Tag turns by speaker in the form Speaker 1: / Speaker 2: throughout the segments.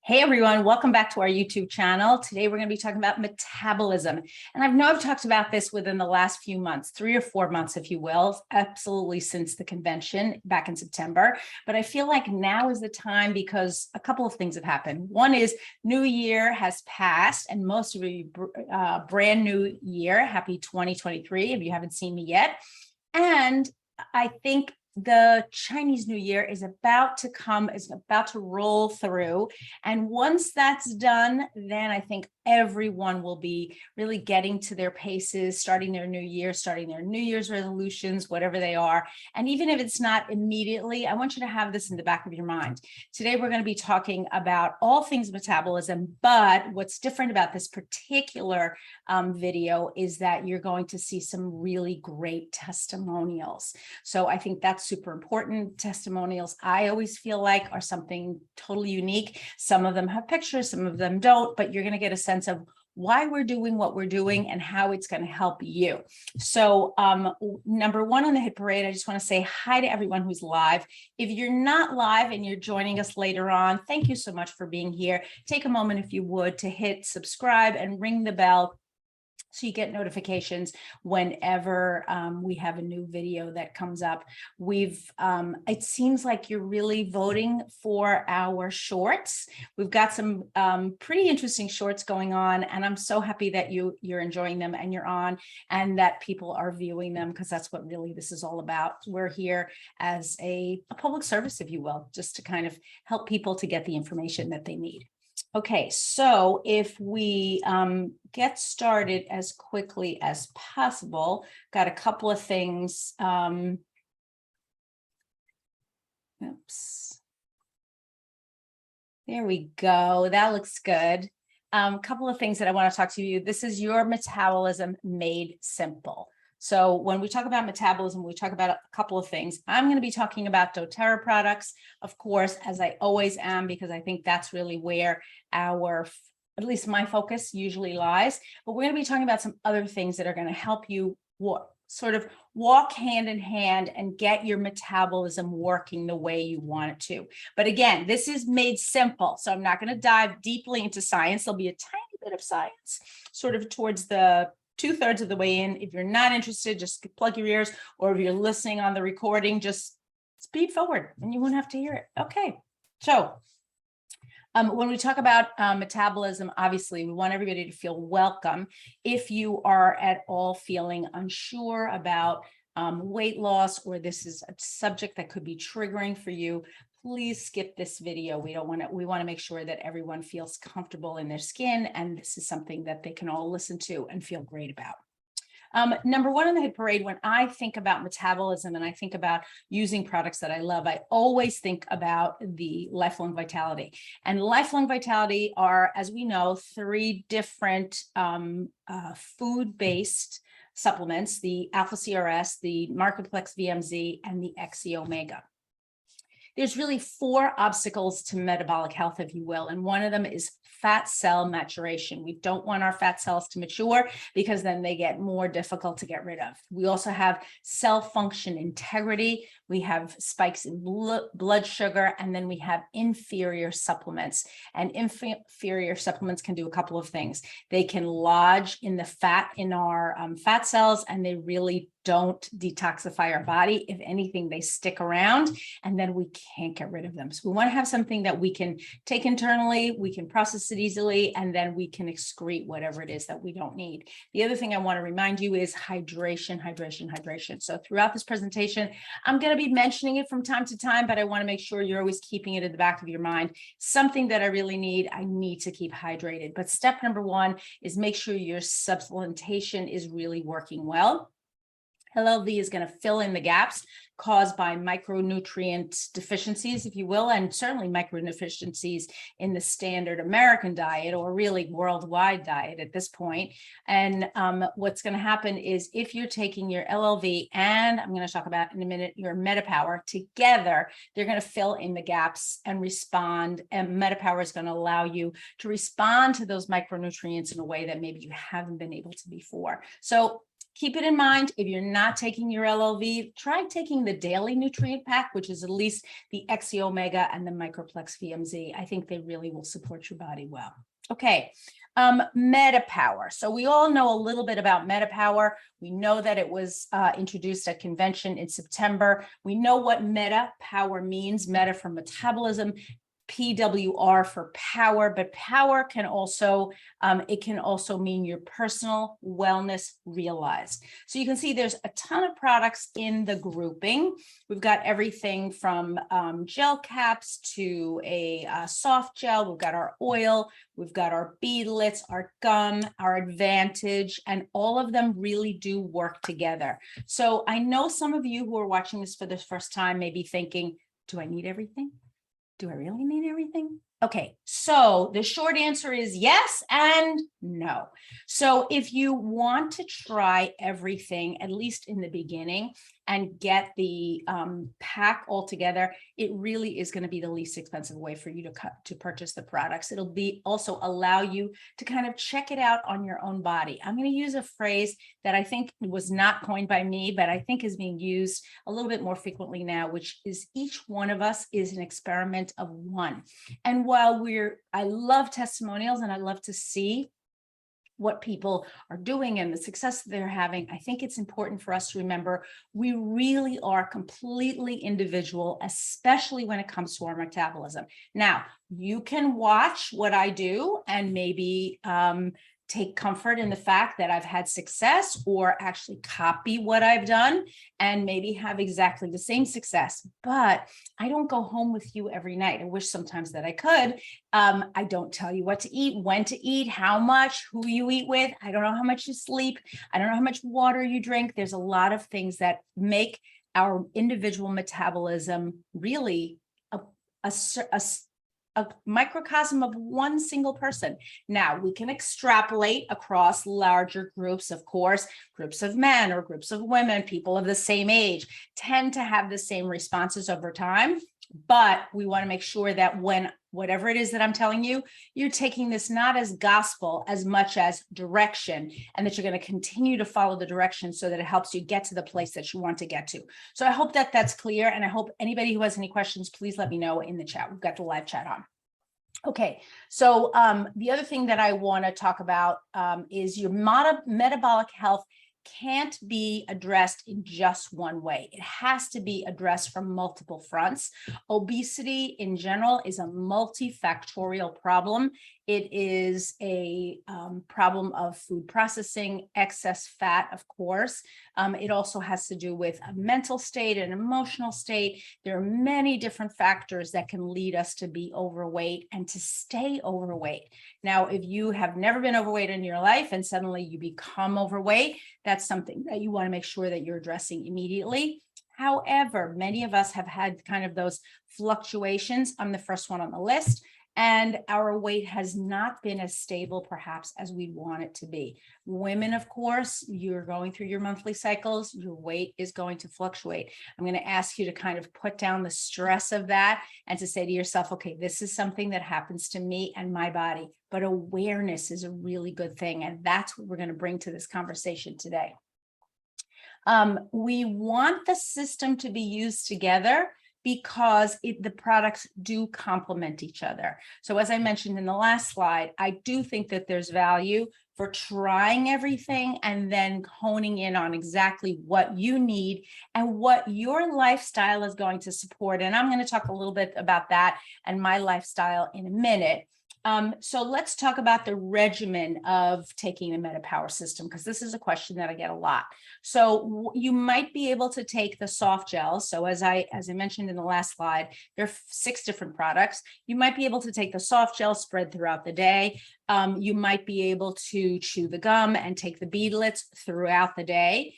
Speaker 1: Hey everyone, welcome back to our YouTube channel. Today we're going to be talking about metabolism. And I know I've talked about this within the last few months, 3 or 4 months, if you will, absolutely since the convention back in September. But I feel like now is the time because a couple of things have happened. One is New Year has passed and most of you brand new year. Happy 2023 if you haven't seen me yet. And I think the Chinese New Year is about to come, is about to roll through. And once that's done, then I think everyone will be really getting to their paces, starting their new year, starting their New Year's resolutions, whatever they are. And even if it's not immediately, I want you to have this in the back of your mind. Today, we're going to be talking about all things metabolism, but what's different about this particular video is that you're going to see some really great testimonials. So I think that's super important. Testimonials, I always feel like, are something totally unique. Some of them have pictures, some of them don't, but you're going to get a sense of why we're doing what we're doing and how it's going to help you. So number one on the hit parade, I just want to say hi to everyone who's live. If you're not live and you're joining us later on, thank you so much for being here. Take a moment, if you would, to hit subscribe and ring the bell so you get notifications whenever we have a new video that comes up. It seems like you're really voting for our shorts. We've got some pretty interesting shorts going on, and I'm so happy that you're enjoying them and you're on, and that people are viewing them, because that's what really this is all about. We're here as a public service, if you will, just to kind of help people to get the information that they need. Okay, so if we get started as quickly as possible, got a couple of things. Oops. There we go. That looks good. Couple of things that I want to talk to you. This is your metabolism made simple. So when we talk about metabolism, we talk about a couple of things. I'm going to be talking about doTERRA products, of course, as I always am, because I think that's really where at least my focus usually lies. But we're going to be talking about some other things that are going to help you sort of walk hand in hand and get your metabolism working the way you want it to. But again, this is made simple, so I'm not going to dive deeply into science. There'll be a tiny bit of science sort of towards the 2/3 of the way in. If you're not interested, just plug your ears, or if you're listening on the recording, just speed forward and you won't have to hear it. Okay, so when we talk about metabolism, obviously we want everybody to feel welcome. If you are at all feeling unsure about weight loss, or this is a subject that could be triggering for you, please skip this video. We want to make sure that everyone feels comfortable in their skin, and this is something that they can all listen to and feel great about. Number one on the hit parade, when I think about metabolism and I think about using products that I love, I always think about the Lifelong Vitality. And Lifelong Vitality are, as we know, 3 different food-based supplements: the Alpha CRS, the Marketplex VMZ, and the XE Omega. There's really 4 obstacles to metabolic health, if you will, and one of them is fat cell maturation. We don't want our fat cells to mature, because then they get more difficult to get rid of. We also have cell function integrity. We have spikes in blood sugar, and then we have inferior supplements. And inferior supplements can do a couple of things. They can lodge in the fat in our fat cells, and they really don't detoxify our body. If anything, they stick around, and then we can't get rid of them. So we want to have something that we can take internally, we can process it easily, and then we can excrete whatever it is that we don't need. The other thing I want to remind you is hydration, hydration, hydration. So throughout this presentation, I'm going to be mentioning it from time to time, but I want to make sure you're always keeping it in the back of your mind. Something that I really need, I need to keep hydrated. But step number 1 is make sure your supplementation is really working well. LLV is going to fill in the gaps caused by micronutrient deficiencies, if you will, and certainly microdeficiencies in the standard American diet, or really worldwide diet at this point. And what's going to happen is, if you're taking your LLV and, I'm going to talk about in a minute, your MetaPWR together, they're going to fill in the gaps and respond. And MetaPWR is going to allow you to respond to those micronutrients in a way that maybe you haven't been able to before. So Keep it in mind, if you're not taking your LLV, try taking the daily nutrient pack, which is at least the XE Omega and the Microplex VMZ. I think they really will support your body well. Okay, MetaPWR. So we all know a little bit about MetaPWR. We know that it was introduced at convention in September. We know what MetaPWR means, meta for metabolism, PWR for power, but power can also, it can also mean your personal wellness realized. So you can see there's a ton of products in the grouping. We've got everything from gel caps to a soft gel. We've got our oil, we've got our beadlets, our gum, our Advantage, and all of them really do work together. So I know some of you who are watching this for the first time may be thinking, do I need everything? Do I really need everything? Okay, so the short answer is yes and no. So if you want to try everything, at least in the beginning, and get the pack all together, it really is going to be the least expensive way for you to purchase the products. It'll be also allow you to kind of check it out on your own body. I'm going to use a phrase that I think was not coined by me, but I think is being used a little bit more frequently now, which is each one of us is an experiment of one. And while I love testimonials and I love to see what people are doing and the success that they're having, I think it's important for us to remember we really are completely individual, especially when it comes to our metabolism. Now, you can watch what I do and maybe take comfort in the fact that I've had success, or actually copy what I've done and maybe have exactly the same success. But I don't go home with you every night. I wish sometimes that I could. I don't tell you what to eat, when to eat, how much, who you eat with. I don't know how much you sleep. I don't know how much water you drink. There's a lot of things that make our individual metabolism really a microcosm of one single person. Now, we can extrapolate across larger groups, of course. Groups of men or groups of women, people of the same age, tend to have the same responses over time. But we want to make sure that when whatever it is that I'm telling you, you're taking this not as gospel as much as direction, and that you're going to continue to follow the direction so that it helps you get to the place that you want to get to. So I hope that that's clear. And I hope anybody who has any questions, please let me know in the chat. We've got the live chat on. Okay, so the other thing that I want to talk about is your metabolic health can't be addressed in just one way. It has to be addressed from multiple fronts. Obesity in general is a multifactorial problem. It is a problem of food processing, excess fat, of course. It also has to do with a mental state, an emotional state. There are many different factors that can lead us to be overweight and to stay overweight. Now, if you have never been overweight in your life and suddenly you become overweight, that's something that you want to make sure that you're addressing immediately. However, many of us have had kind of those fluctuations. I'm the first one on the list. And our weight has not been as stable, perhaps, as we want it to be. Women, of course, you're going through your monthly cycles, your weight is going to fluctuate. I'm going to ask you to kind of put down the stress of that and to say to yourself, okay, this is something that happens to me and my body, but awareness is a really good thing. And that's what we're going to bring to this conversation today. We want the system to be used together because the products do complement each other. So as I mentioned in the last slide, I do think that there's value for trying everything and then honing in on exactly what you need and what your lifestyle is going to support. And I'm going to talk a little bit about that and my lifestyle in a minute. So let's talk about the regimen of taking the MetaPWR system, because this is a question that I get a lot. So you might be able to take the soft gels. So as I mentioned in the last slide, there are 6 different products. You might be able to take the soft gel spread throughout the day. You might be able to chew the gum and take the beadlets throughout the day.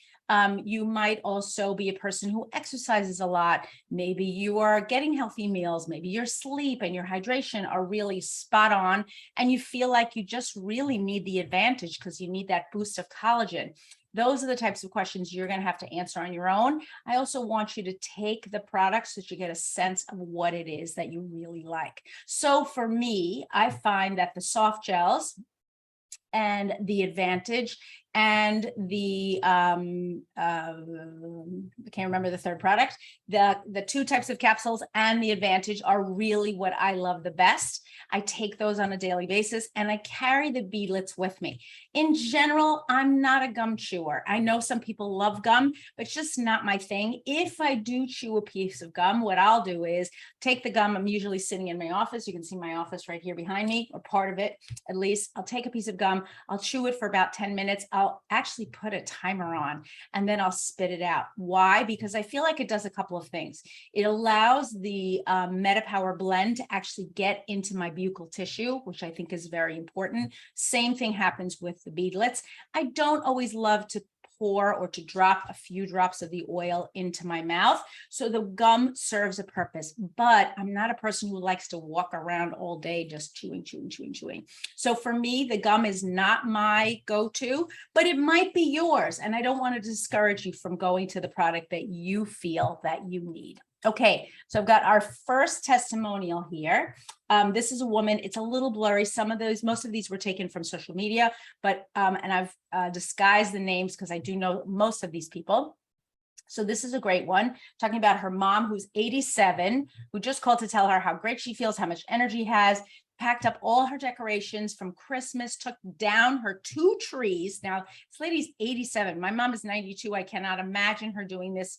Speaker 1: You might also be a person who exercises a lot. Maybe you are getting healthy meals. Maybe your sleep and your hydration are really spot on, and you feel like you just really need the Advantage because you need that boost of collagen. Those are the types of questions you're going to have to answer on your own. I also want you to take the products so that you get a sense of what it is that you really like. So for me, I find that the soft gels and the Advantage and the I can't remember the third product. The 2 types of capsules and the Advantage are really what I love the best. I take those on a daily basis, and I carry the beadlets with me. In general, I'm not a gum chewer. I know some people love gum, but it's just not my thing. If I do chew a piece of gum, what I'll do is take the gum. I'm usually sitting in my office. You can see my office right here behind me, or part of it at least. I'll take a piece of gum. I'll chew it for about 10 minutes. I'll actually put a timer on, and then I'll spit it out. Why? Because I feel like it does a couple of things. It allows the MetaPWR blend to actually get into my buccal tissue, which I think is very important. Same thing happens with the beadlets. I don't always love to pour or to drop a few drops of the oil into my mouth. So the gum serves a purpose, but I'm not a person who likes to walk around all day just chewing. So for me, the gum is not my go-to, but it might be yours. And I don't want to discourage you from going to the product that you feel that you need. Okay, so I've got our first testimonial here. This is a woman. It's a little blurry. Most of these were taken from social media, but and I've disguised the names because I do know most of these people. So this is a great one, talking about her mom, who's 87, who just called to tell her how great she feels, how much energy has, packed up all her decorations from Christmas, took down her 2 trees. Now, this lady's 87. My mom is 92. I cannot imagine her doing this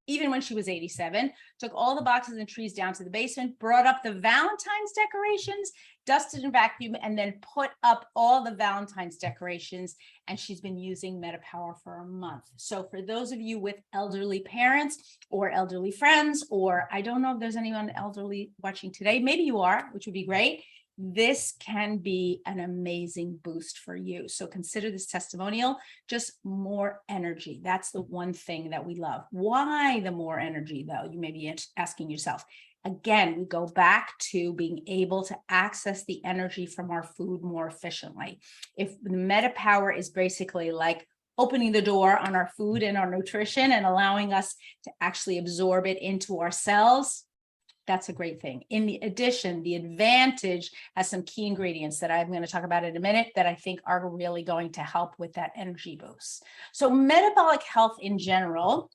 Speaker 1: even when she was 87, took all the boxes and trees down to the basement, brought up the Valentine's decorations, dusted and vacuumed, and then put up all the Valentine's decorations. And she's been using MetaPWR for a month. So for those of you with elderly parents or elderly friends, or I don't know if there's anyone elderly watching today, maybe you are, which would be great. This can be an amazing boost for you. So consider this testimonial just more energy. That's the one thing that we love. Why the more energy, though? You may be asking yourself. Again, we go back to being able to access the energy from our food more efficiently. If the MetaPWR is basically like opening the door on our food and our nutrition and allowing us to actually absorb it into our cells, that's a great thing. In the addition, the Advantage has some key ingredients that I'm going to talk about in a minute that I think are really going to help with that energy boost. So metabolic health in general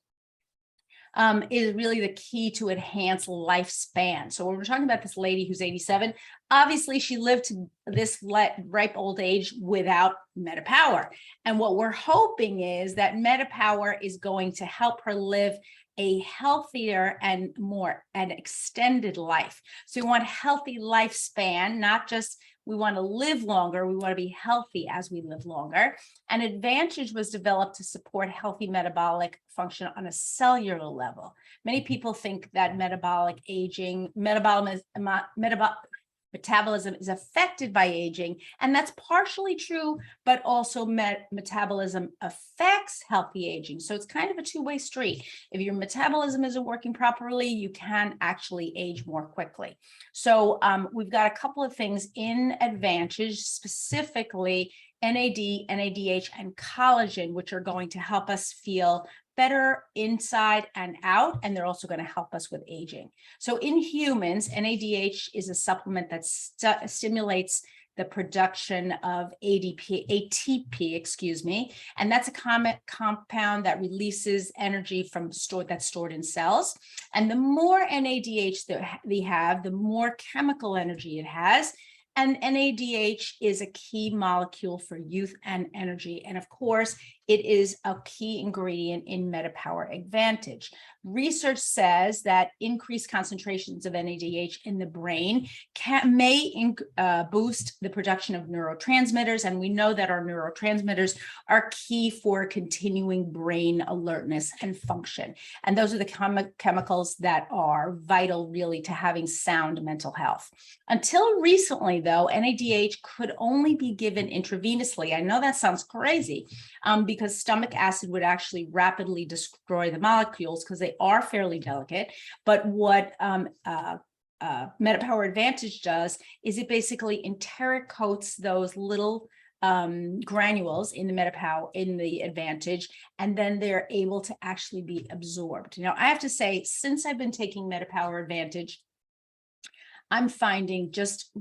Speaker 1: is really the key to enhance lifespan. So when we're talking about this lady who's 87, obviously she lived to this ripe old age without MetaPWR. And what we're hoping is that MetaPWR is going to help her live a healthier and more an extended life. So we want a healthy lifespan, not just we want to live longer, we want to be healthy as we live longer. And Advantage was developed to support healthy metabolic function on a cellular level. Many people think that metabolic aging, metabolism is affected by aging, and that's partially true, but also metabolism affects healthy aging. So it's kind of a two-way street. If your metabolism isn't working properly, you can actually age more quickly. So we've got a couple of things in Advantage, specifically NAD, NADH, and collagen, which are going to help us feel better inside and out, and they're also going to help us with aging. So in humans, NADH is a supplement that stimulates the production of ATP, and that's a compound that releases energy from that's stored in cells. And the more NADH that they have, the more chemical energy it has. And NADH is a key molecule for youth and energy. And of course, it is a key ingredient in MetaPWR Advantage. Research says that increased concentrations of NADH in the brain may boost the production of neurotransmitters. And we know that our neurotransmitters are key for continuing brain alertness and function. And those are the chemicals that are vital really to having sound mental health. Until recently, though, NADH could only be given intravenously. I know that sounds crazy because stomach acid would actually rapidly destroy the molecules because they are fairly delicate. But what MetaPWR Advantage does is it basically enteric coats those little granules in the MetaPWR in the Advantage, and then they're able to actually be absorbed. Now, I have to say, since I've been taking MetaPWR Advantage, I'm finding just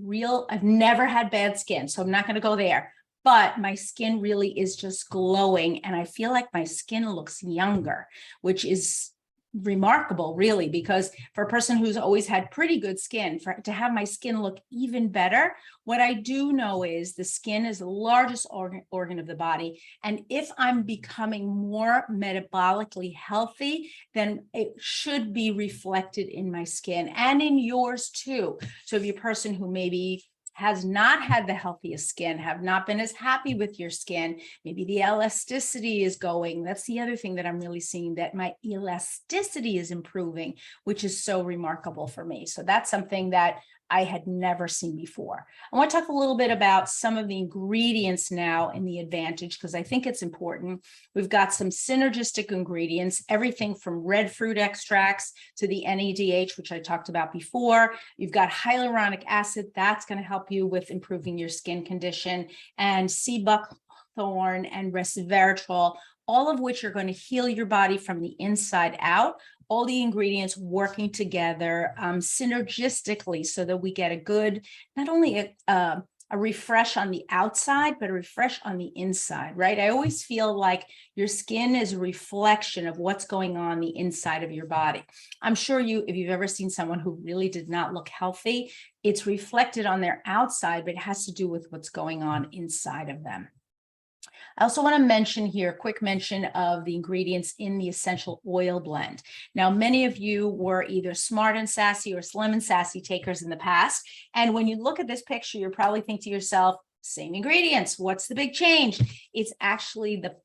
Speaker 1: I've never had bad skin, so I'm not going to go there. but my skin really is just glowing. And I feel like my skin looks younger, which is remarkable, really, because for a person who's always had pretty good skin, to have my skin look even better, what I do know is the skin is the largest organ of the body. And if I'm becoming more metabolically healthy, then it should be reflected in my skin and in yours too. So if you're a person who maybe has not had the healthiest skin, have not been as happy with your skin, maybe the elasticity is going. That's the other thing that I'm really seeing, that my elasticity is improving, which is so remarkable for me. So that's something that I had never seen before. I want to talk a little bit about some of the ingredients now in the Advantage, because I think it's important. We've got some synergistic ingredients, everything from red fruit extracts to the NADH, which I talked about before. You've got hyaluronic acid, that's going to help you with improving your skin condition, and sea buckthorn and resveratrol, all of which are going to heal your body from the inside out. All the ingredients working together synergistically so that we get a good, not only a refresh on the outside, but a refresh on the inside, right? I always feel like your skin is a reflection of what's going on the inside of your body. I'm sure if you've ever seen someone who really did not look healthy, it's reflected on their outside, but it has to do with what's going on inside of them. I also want to mention here, a quick mention of the ingredients in the essential oil blend. Now, many of you were either smart and sassy or slim and sassy takers in the past. And when you look at this picture, you probably think to yourself, same ingredients, what's the big change? It's actually the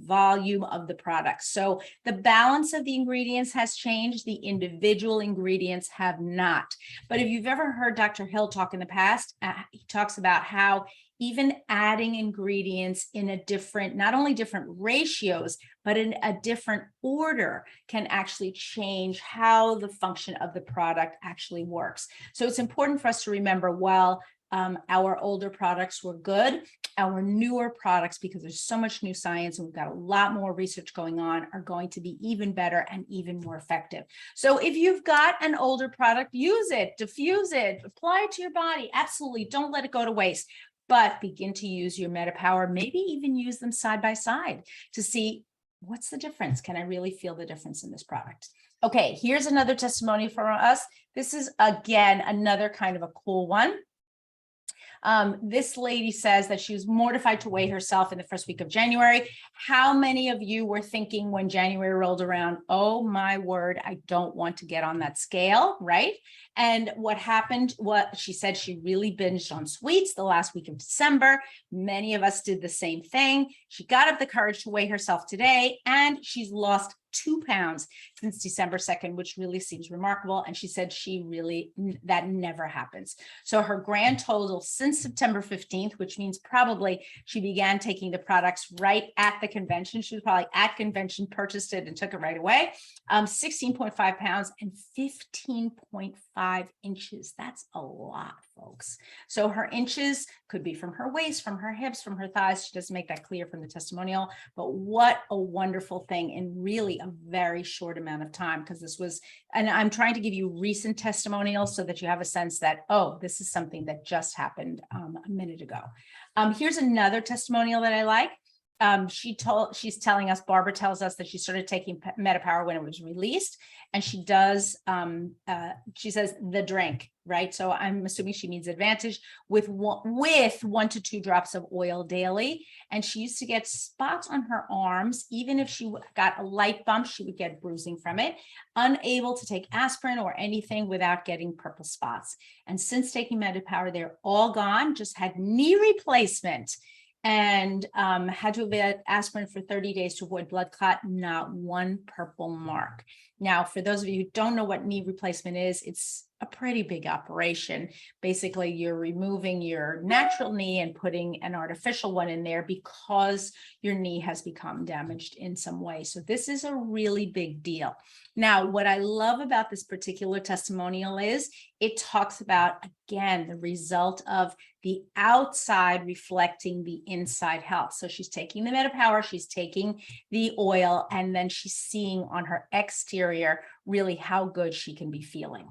Speaker 1: volume of the product. So the balance of the ingredients has changed. The individual ingredients have not. But if you've ever heard Dr. Hill talk in the past, he talks about how even adding ingredients in a different, not only different ratios, but in a different order can actually change how the function of the product actually works. So it's important for us to remember, while our older products were good, our newer products, because there's so much new science and we've got a lot more research going on, are going to be even better and even more effective. So if you've got an older product, use it, diffuse it, apply it to your body. Absolutely, don't let it go to waste. But begin to use your MetaPWR, maybe even use them side by side to see what's the difference. Can I really feel the difference in this product? Okay, here's another testimony from us. This is, again, another kind of a cool one. This lady says that she was mortified to weigh herself in the first week of January. How many of you were thinking when January rolled around, oh my word, I don't want to get on that scale, right? And what happened, what she said, she really binged on sweets the last week of December. Many of us did the same thing. She got up the courage to weigh herself today, and she's lost 2 pounds since December 2nd, which really seems remarkable. And she said that never happens. So her grand total since September 15th, which means probably she began taking the products right at the convention. She was probably at convention, purchased it and took it right away. 16.5 pounds and 15.5 inches. That's a lot, folks. So her inches could be from her waist, from her hips, from her thighs. She doesn't make that clear from the testimonial, but what a wonderful thing in really a very short amount of time, because this was, and I'm trying to give you recent testimonials so that you have a sense that, oh, this is something that just happened a minute ago. Here's another testimonial that I like. She's telling us, Barbara tells us that she started taking MetaPWR when it was released, and she does, she says the drink, right? So I'm assuming she means Advantage with 1 to 2 drops of oil daily. And she used to get spots on her arms. Even if she got a light bump, she would get bruising from it, unable to take aspirin or anything without getting purple spots. And since taking MetaPWR, they're all gone, just had knee replacement and had to have aspirin for 30 days to avoid blood clot, not one purple mark. Now, for those of you who don't know what knee replacement is, it's a pretty big operation. Basically, you're removing your natural knee and putting an artificial one in there because your knee has become damaged in some way. So this is a really big deal. Now, what I love about this particular testimonial is it talks about, again, the result of the outside reflecting the inside health. So she's taking the MetaPWR, she's taking the oil, and then she's seeing on her exterior really how good she can be feeling.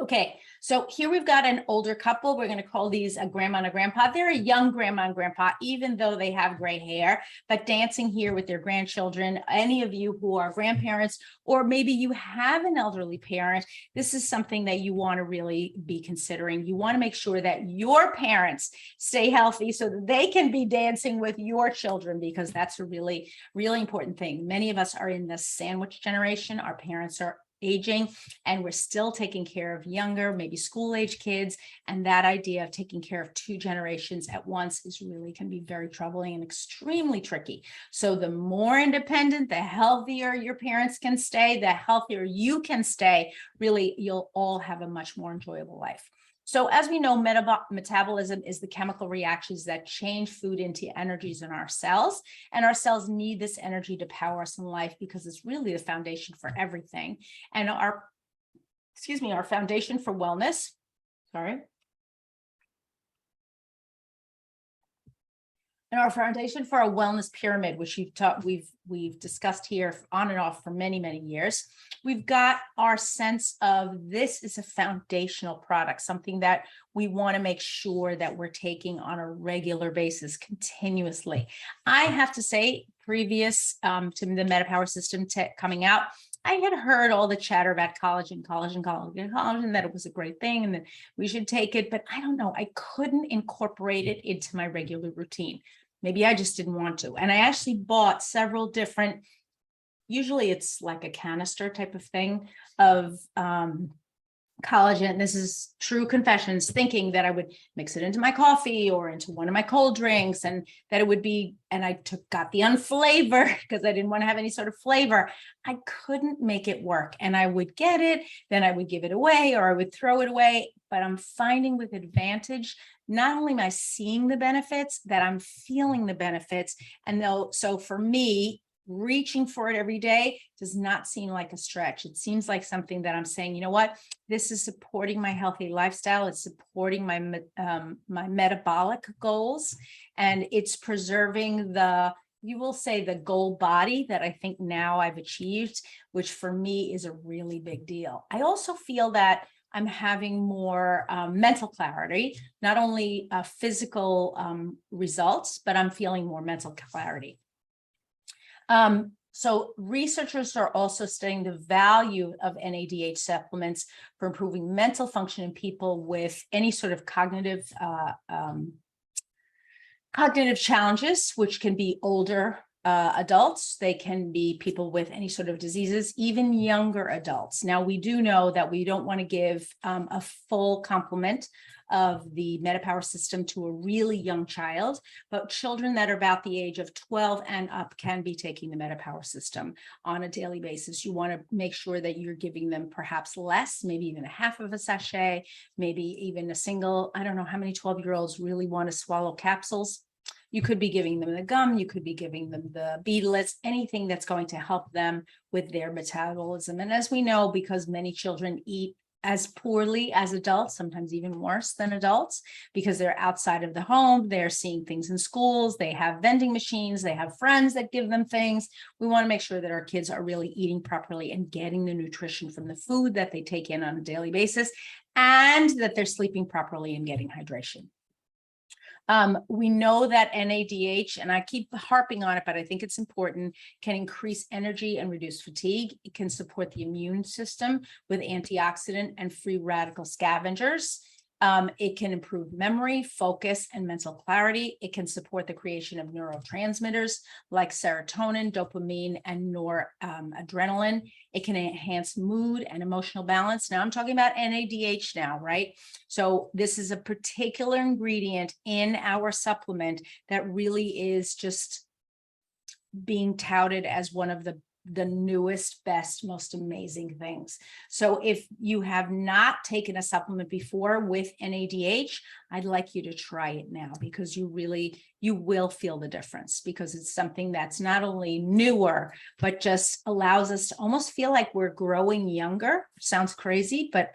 Speaker 1: Okay, So here we've got an older couple. We're going to call these a grandma and a grandpa. They're a young grandma and grandpa, even though they have gray hair, but dancing here with their grandchildren. Any of you who are grandparents, or maybe you have an elderly parent, this is something that you want to really be considering. You want to make sure that your parents stay healthy so that they can be dancing with your children, because that's a really, really important thing. Many of us are in the sandwich generation. Our parents are aging and we're still taking care of younger, maybe school age kids. And that idea of taking care of two generations at once is really can be very troubling and extremely tricky. So the more independent, the healthier your parents can stay, the healthier you can stay. Really, you'll all have a much more enjoyable life. So as we know, metabolism is the chemical reactions that change food into energies in our cells. And our cells need this energy to power us in life because it's really the foundation for everything. And our foundation for wellness, and our foundation for a wellness pyramid, which we've discussed here on and off for many, many years. We've got our sense of this is a foundational product, something that we want to make sure that we're taking on a regular basis, continuously. I have to say, previous to the MetaPWR system coming out, I had heard all the chatter about collagen, and that it was a great thing and that we should take it, but I don't know, I couldn't incorporate it into my regular routine. Maybe I just didn't want to. And I actually bought several different, usually it's like a canister type of thing of collagen. This is true confessions, thinking that I would mix it into my coffee or into one of my cold drinks, and that it would be, and I got the unflavored because I didn't want to have any sort of flavor. I couldn't make it work, and I would get it, then I would give it away or I would throw it away. But I'm finding with Advantage, not only am I seeing the benefits, that I'm feeling the benefits. And so for me, reaching for it every day does not seem like a stretch. It seems like something that I'm saying, you know what, this is supporting my healthy lifestyle. It's supporting my my metabolic goals, and it's preserving you will say the goal body that I think now I've achieved, which for me is a really big deal. I also feel that I'm having more mental clarity, not only physical results, but I'm feeling more mental clarity. So researchers are also studying the value of NADH supplements for improving mental function in people with any sort of cognitive challenges, which can be older adults. They can be people with any sort of diseases, even younger adults. Now, we do know that we don't want to give a full complement of the MetaPWR system to a really young child, but children that are about the age of 12 and up can be taking the MetaPWR system on a daily basis. You want to make sure that you're giving them perhaps less, maybe even a half of a sachet, maybe even a single. I don't know how many 12-year-olds really want to swallow capsules. You could be giving them the gum, you could be giving them the beadlets, anything that's going to help them with their metabolism. And as we know, because many children eat as poorly as adults, sometimes even worse than adults, because they're outside of the home, they're seeing things in schools, they have vending machines, they have friends that give them things. We want to make sure that our kids are really eating properly and getting the nutrition from the food that they take in on a daily basis, and that they're sleeping properly and getting hydration. We know that NADH, and I keep harping on it, but I think it's important, can increase energy and reduce fatigue. It can support the immune system with antioxidant and free radical scavengers. It can improve memory, focus, and mental clarity. It can support the creation of neurotransmitters like serotonin, dopamine, and noradrenaline. It can enhance mood and emotional balance. Now I'm talking about NADH now, right? So this is a particular ingredient in our supplement that really is just being touted as one of the newest, best, most amazing things. So if you have not taken a supplement before with NADH, I'd like you to try it now, because you will feel the difference, because it's something that's not only newer, but just allows us to almost feel like we're growing younger. Sounds crazy, but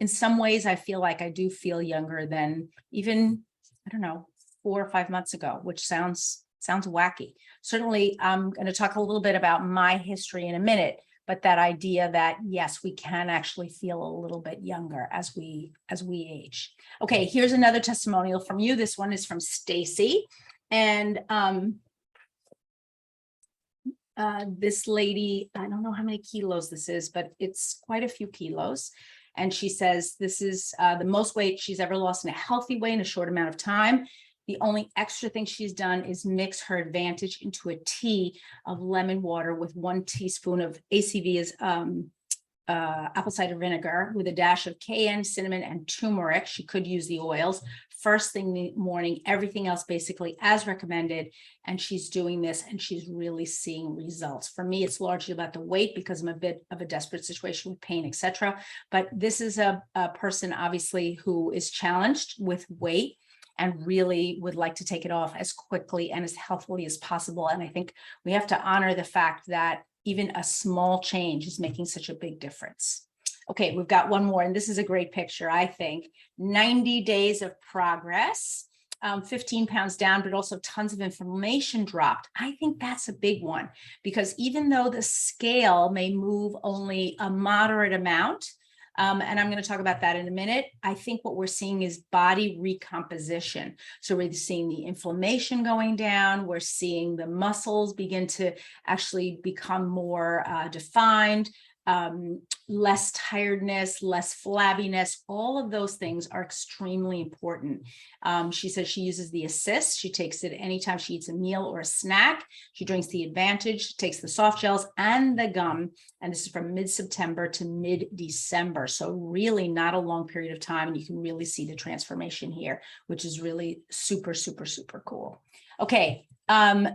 Speaker 1: in some ways, I feel like I do feel younger than even, I don't know, 4 or 5 months ago, which sounds wacky. Certainly, I'm going to talk a little bit about my history in a minute, but that idea that yes, we can actually feel a little bit younger as we age. Okay, here's another testimonial from you. This one is from Stacy, and this lady, I don't know how many kilos this is, but it's quite a few kilos. And she says this is the most weight she's ever lost in a healthy way in a short amount of time. The only extra thing she's done is mix her Advantage into a tea of lemon water with 1 teaspoon of ACV as apple cider vinegar with a dash of cayenne, cinnamon, and turmeric. She could use the oils. First thing in the morning, everything else basically as recommended. And she's doing this and she's really seeing results. For me, it's largely about the weight because I'm a bit of a desperate situation with pain, etc. But this is a person obviously who is challenged with weight and really would like to take it off as quickly and as healthily as possible. And I think we have to honor the fact that even a small change is making such a big difference. Okay, we've got one more, and this is a great picture, I think. 90 days of progress, 15 pounds down, but also tons of inflammation dropped. I think that's a big one because even though the scale may move only a moderate amount, and I'm going to talk about that in a minute, I think what we're seeing is body recomposition. So we're seeing the inflammation going down. We're seeing the muscles begin to actually become more defined. Less tiredness, less flabbiness, all of those things are extremely important. She says she uses the Assist. She takes it anytime she eats a meal or a snack. She drinks the Advantage, takes the soft gels and the gum. And this is from mid-September to mid-December. So really not a long period of time. And you can really see the transformation here, which is really super, super, super cool. Okay.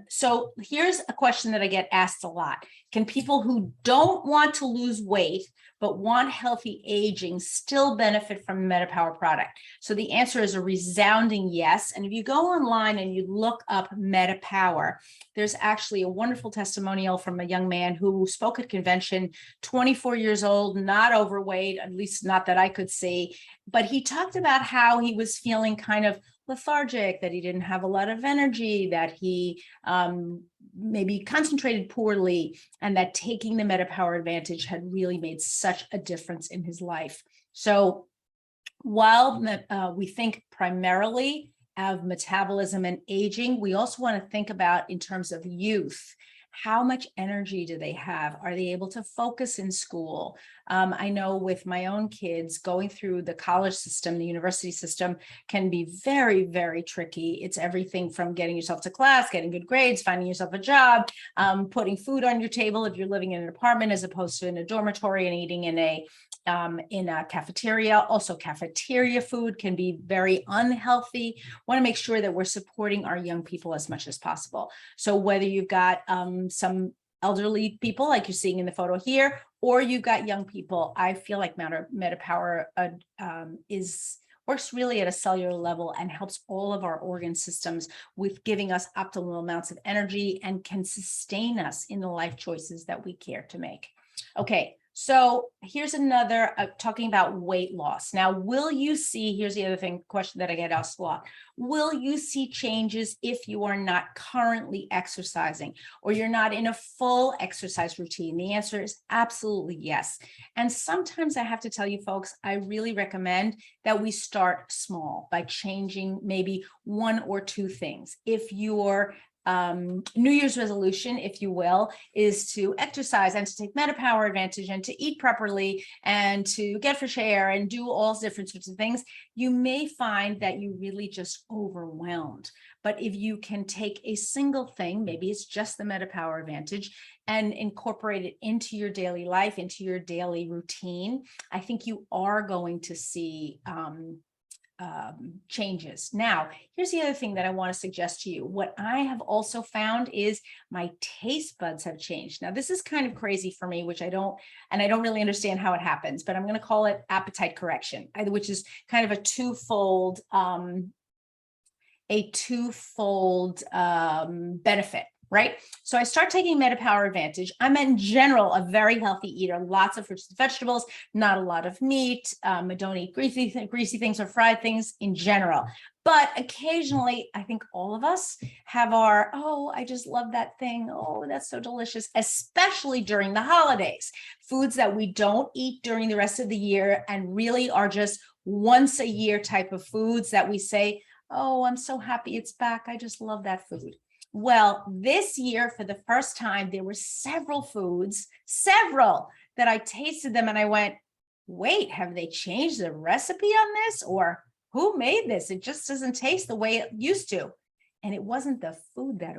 Speaker 1: So here's a question that I get asked a lot. Can people who don't want to lose weight but want healthy aging still benefit from a MetaPWR product? So the answer is a resounding yes. And if you go online and you look up MetaPWR, there's actually a wonderful testimonial from a young man who spoke at convention, 24 years old, not overweight, at least not that I could see, but he talked about how he was feeling kind of lethargic, that he didn't have a lot of energy, that he maybe concentrated poorly, and that taking the MetaPWR Advantage had really made such a difference in his life. So while we think primarily of metabolism and aging, we also want to think about in terms of youth. How much energy do they have? Are they able to focus in school? I know with my own kids, going through the college system, the university system can be very, very tricky. It's everything from getting yourself to class, getting good grades, finding yourself a job, putting food on your table if you're living in an apartment as opposed to in a dormitory and eating in a cafeteria. Also, cafeteria food can be very unhealthy. Want to make sure that we're supporting our young people as much as possible. So whether you've got some elderly people like you're seeing in the photo here, or you've got young people, I feel like MetaPWR works really at a cellular level and helps all of our organ systems with giving us optimal amounts of energy and can sustain us in the life choices that we care to make. Okay. So here's another talking about weight loss. Now, will you see, here's the other question that I get asked a lot. Will you see changes if you are not currently exercising or you're not in a full exercise routine? The answer is absolutely yes. And sometimes I have to tell you folks, I really recommend that we start small by changing maybe 1 or 2 things. If you're New Year's resolution, if you will, is to exercise and to take MetaPWR Advantage and to eat properly and to get fresh air and do all different sorts of things, you may find that you really just overwhelmed. But if you can take a single thing, maybe it's just the MetaPWR Advantage, and incorporate it into your daily life, into your daily routine, I think you are going to see changes. Now, here's the other thing that I want to suggest to you. What I have also found is my taste buds have changed. Now, this is kind of crazy for me, which I don't really understand how it happens, but I'm going to call it appetite correction, which is kind of a twofold benefit. right? So I start taking MetaPWR Advantage. I'm in general a very healthy eater, lots of fruits and vegetables, not a lot of meat. I don't eat greasy things or fried things in general. But occasionally, I think all of us have our, oh, I just love that thing. Oh, that's so delicious, especially during the holidays. Foods that we don't eat during the rest of the year and really are just once a year type of foods that we say, oh, I'm so happy it's back. I just love that food. Well, this year, for the first time, there were several foods, that I tasted them and I went, wait, have they changed the recipe on this? Or who made this? It just doesn't taste the way it used to. And it wasn't the food that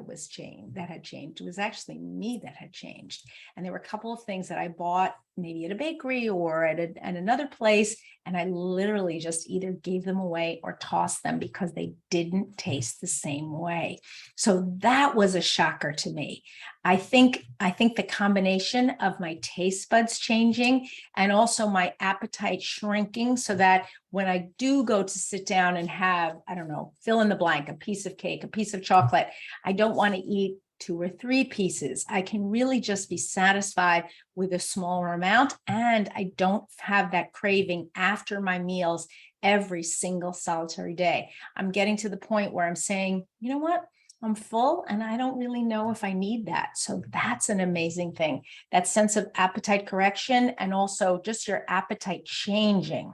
Speaker 1: had changed. It was actually me that had changed. And there were a couple of things that I bought maybe at a bakery or at another place. And I literally just either gave them away or tossed them because they didn't taste the same way. So that was a shocker to me. I think the combination of my taste buds changing and also my appetite shrinking, so that when I do go to sit down and have, I don't know, fill in the blank, a piece of cake, a piece of chocolate, I don't want to eat 2 or 3 pieces. I can really just be satisfied with a smaller amount, and I don't have that craving after my meals every single solitary day. I'm getting to the point where I'm saying, you know what? I'm full and I don't really know if I need that. So that's an amazing thing. That sense of appetite correction and also just your appetite changing.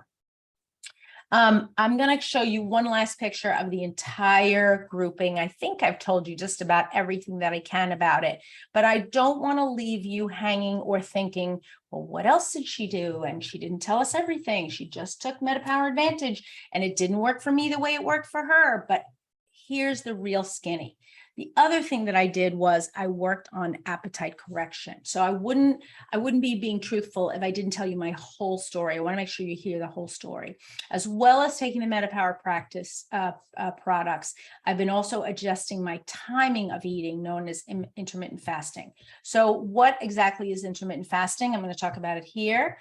Speaker 1: I'm going to show you one last picture of the entire grouping. I think I've told you just about everything that I can about it, but I don't want to leave you hanging or thinking, well, what else did she do? And she didn't tell us everything. She just took MetaPWR Advantage and it didn't work for me the way it worked for her. But here's the real skinny. The other thing that I did was I worked on appetite correction. So I wouldn't be being truthful if I didn't tell you my whole story. I want to make sure you hear the whole story, as well as taking the MetaPWR practice products. I've been also adjusting my timing of eating, known as intermittent fasting. So what exactly is intermittent fasting? I'm going to talk about it here.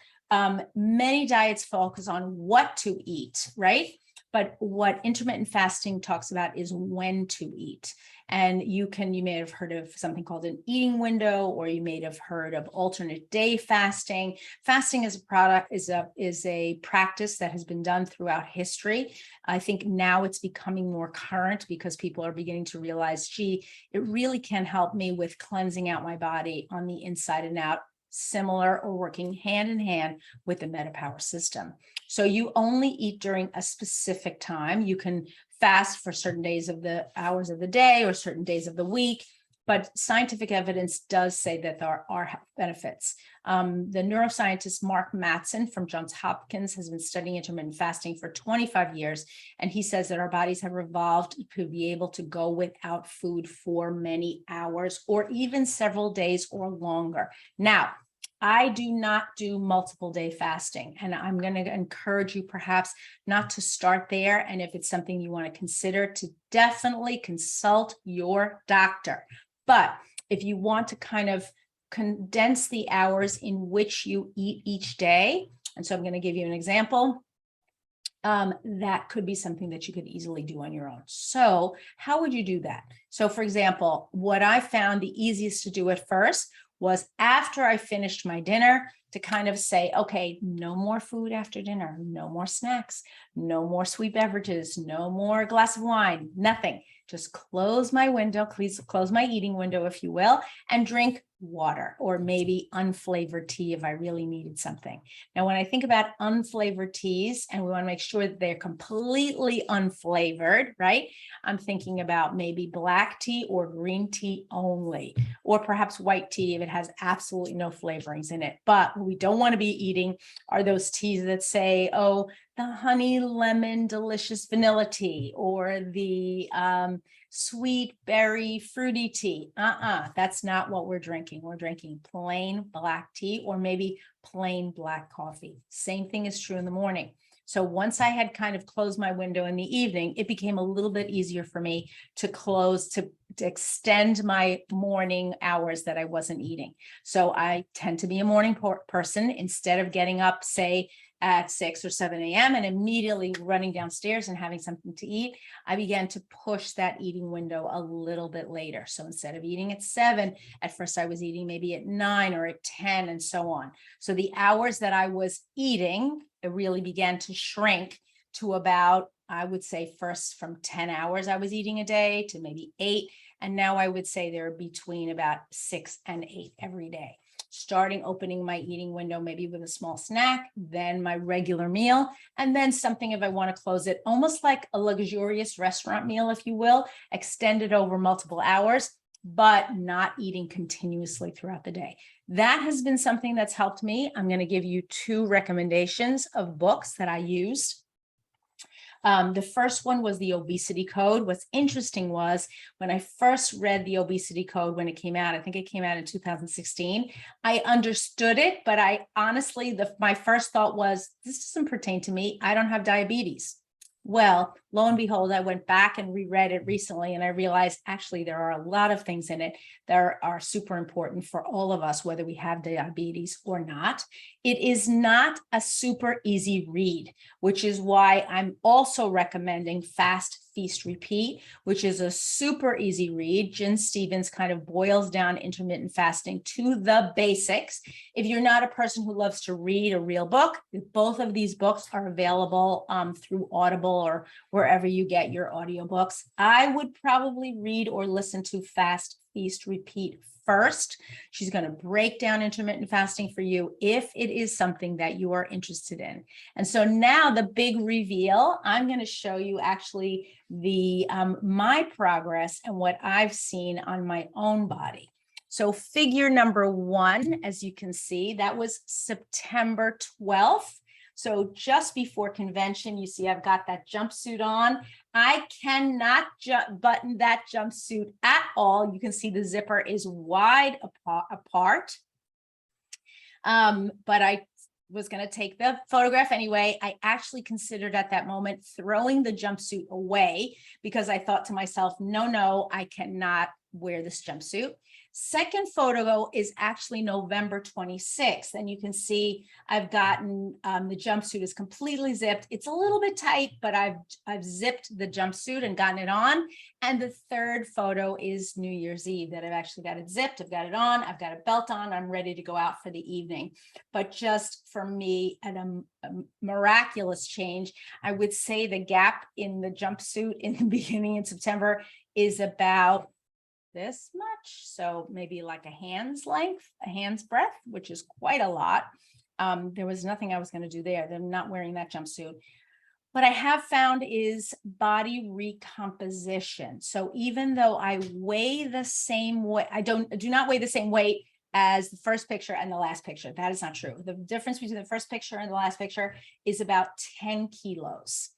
Speaker 1: Many diets focus on what to eat, right? But what intermittent fasting talks about is when to eat. And you may have heard of something called an eating window, or you may have heard of alternate day fasting. Fasting is a practice that has been done throughout history. I think now it's becoming more current because people are beginning to realize, gee, it really can help me with cleansing out my body on the inside and out, similar or working hand in hand with the MetaPWR system. So you only eat during a specific time. You can fast for certain days of the hours of the day or certain days of the week, but scientific evidence does say that there are health benefits. The neuroscientist Mark Mattson from Johns Hopkins has been studying intermittent fasting for 25 years, and he says that our bodies have evolved to be able to go without food for many hours or even several days or longer. Now, I do not do multiple day fasting, and I'm going to encourage you perhaps not to start there. And if it's something you want to consider, to definitely consult your doctor. But if you want to kind of condense the hours in which you eat each day, and so I'm going to give you an example, that could be something that you could easily do on your own. So how would you do that? So for example, what I found the easiest to do at first was after I finished my dinner to kind of say, okay, no more food after dinner, no more snacks, no more sweet beverages, no more glass of wine, nothing. Just close my window, please close my eating window, if you will, and drink water or maybe unflavored tea if I really needed something. Now, when I think about unflavored teas, and we want to make sure that they're completely unflavored, right? I'm thinking about maybe black tea or green tea only, or perhaps white tea if it has absolutely no flavorings in it. But what we don't want to be eating are those teas that say, oh, the honey lemon delicious vanilla tea, or the sweet berry fruity tea. That's not what we're drinking. We're drinking plain black tea or maybe plain black coffee. Same thing is true in the morning. So once I had kind of closed my window in the evening, it became a little bit easier for me to extend my morning hours that I wasn't eating. So I tend to be a morning person. Instead of getting up, say, at 6 or 7 a.m. and immediately running downstairs and having something to eat, I began to push that eating window a little bit later. So instead of eating at 7, at first I was eating maybe at 9 or at 10 and so on. So the hours that I was eating, it really began to shrink to about, I would say first from 10 hours I was eating a day to maybe 8. And now I would say they're between about 6 and 8 every day. Starting opening my eating window, maybe with a small snack, then my regular meal, and then something if I want to close it, almost like a luxurious restaurant meal, if you will, extended over multiple hours, but not eating continuously throughout the day. That has been something that's helped me. I'm going to give you 2 recommendations of books that I used. The first one was the Obesity Code. What's interesting was when I first read the Obesity Code, when it came out, I think it came out in 2016, I understood it, but I honestly, my first thought was, this doesn't pertain to me. I don't have diabetes. Well, lo and behold, I went back and reread it recently, and I realized actually there are a lot of things in it that are super important for all of us, whether we have diabetes or not. It is not a super easy read, which is why I'm also recommending Fast, Feast, Repeat, which is a super easy read. Jen Stevens kind of boils down intermittent fasting to the basics. If you're not a person who loves to read a real book, both of these books are available through Audible or wherever you get your audiobooks. I would probably read or listen to Fast, Feast, Repeat first. She's going to break down intermittent fasting for you if it is something that you are interested in. And so now the big reveal, I'm going to show you actually the my progress and what I've seen on my own body. So figure number 1, as you can see, that was September 12th. So just before convention, you see I've got that jumpsuit on. I cannot button that jumpsuit at all. You can see the zipper is wide apart. But I was going to take the photograph anyway. I actually considered at that moment throwing the jumpsuit away because I thought to myself, no, I cannot wear this jumpsuit. Second photo is actually November 26th. And you can see I've gotten, the jumpsuit is completely zipped. It's a little bit tight, but I've zipped the jumpsuit and gotten it on. And the third photo is New Year's Eve that I've actually got it zipped. I've got it on. I've got a belt on. I'm ready to go out for the evening. But just for me, at a miraculous change, I would say the gap in the jumpsuit in the beginning in September is about this much, so maybe like a hand's length, a hand's breadth, which is quite a lot. There was nothing I was going to do there. I'm not wearing that jumpsuit. What I have found is body recomposition. So even though I weigh the same weight, I do not weigh the same weight as the first picture and the last picture. That is not true. The difference between the first picture and the last picture is about 10 kilos.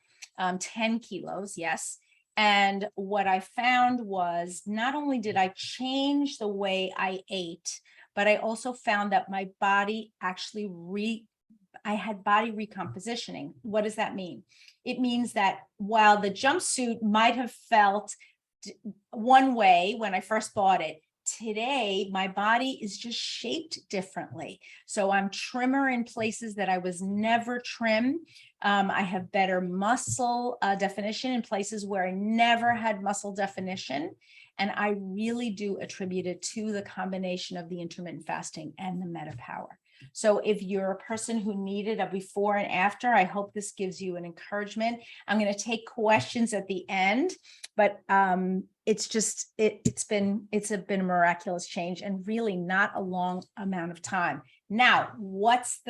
Speaker 1: 10 kilos, yes. And what I found was not only did I change the way I ate, but I also found that my body actually I had body recompositioning. What does that mean? It means that while the jumpsuit might have felt one way when I first bought it, today my body is just shaped differently. So I'm trimmer in places that I was never trim. I have better muscle definition in places where I never had muscle definition. And I really do attribute it to the combination of the intermittent fasting and the MetaPWR. So if you're a person who needed a before and after, I hope this gives you an encouragement. I'm going to take questions at the end, but it's just, it's been a miraculous change and really not a long amount of time. Now, what's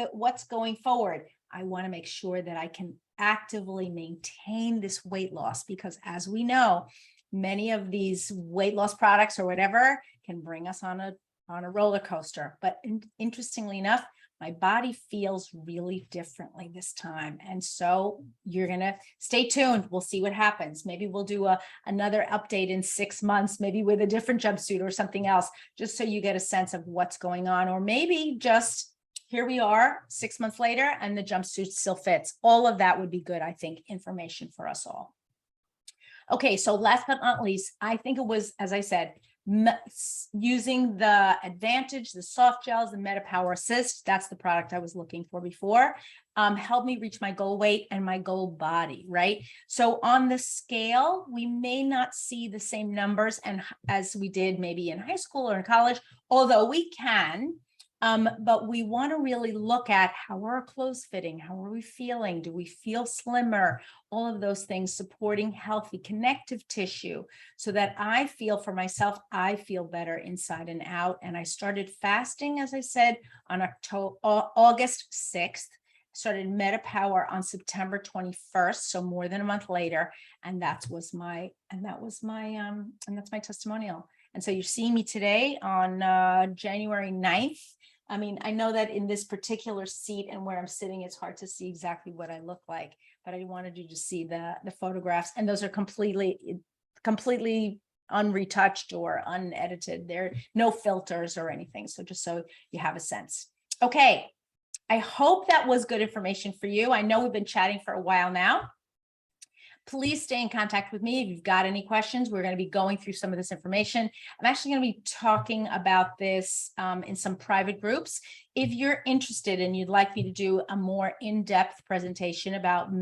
Speaker 1: going forward? I want to make sure that I can actively maintain this weight loss, because as we know, many of these weight loss products or whatever can bring us on a roller coaster. But interestingly enough, my body feels really differently this time. And so you're going to stay tuned. We'll see what happens. Maybe we'll do another update in 6 months, maybe with a different jumpsuit or something else, just so you get a sense of what's going on. Or maybe just here we are 6 months later and the jumpsuit still fits. All of that would be good, I think, information for us all. Okay, so last but not least, I think it was, as I said, using the Advantage, the soft gels, the MetaPWR Assist, that's the product I was looking for before, helped me reach my goal weight and my goal body, right? So on the scale, we may not see the same numbers as we did maybe in high school or in college, although we can. But we want to really look at how are our clothes fitting? How are we feeling? Do we feel slimmer? All of those things supporting healthy connective tissue so that I feel for myself, I feel better inside and out. And I started fasting, as I said, on August 6th. Started MetaPWR on September 21st, so more than a month later, and that's my testimonial. And so you're seeing me today on January 9th. I mean, I know that in this particular seat and where I'm sitting, it's hard to see exactly what I look like, but I wanted you to see the photographs, and those are completely unretouched or unedited. There are no filters or anything. So just so you have a sense. Okay. I hope that was good information for you. I know we've been chatting for a while now. Please stay in contact with me if you've got any questions. We're going to be going through some of this information. I'm actually going to be talking about this in some private groups. If you're interested and you'd like me to do a more in-depth presentation about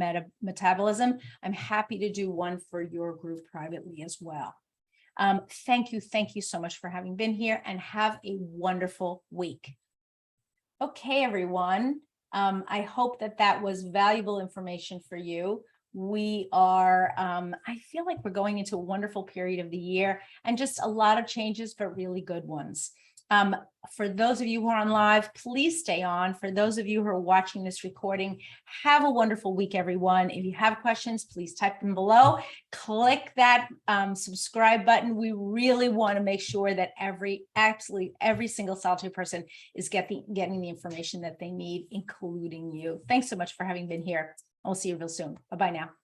Speaker 1: metabolism, I'm happy to do one for your group privately as well. Thank you so much for having been here, and have a wonderful week. Okay, everyone. I hope that was valuable information for you. We are, I feel like we're going into a wonderful period of the year, and just a lot of changes, but really good ones. For those of you who are on live, please stay on. For those of you who are watching this recording, have a wonderful week, everyone. If you have questions, please type them below. Click that subscribe button. We really want to make sure that absolutely every single solitary person is getting the information that they need, including you. Thanks so much for having been here. I'll see you real soon. Bye-bye now.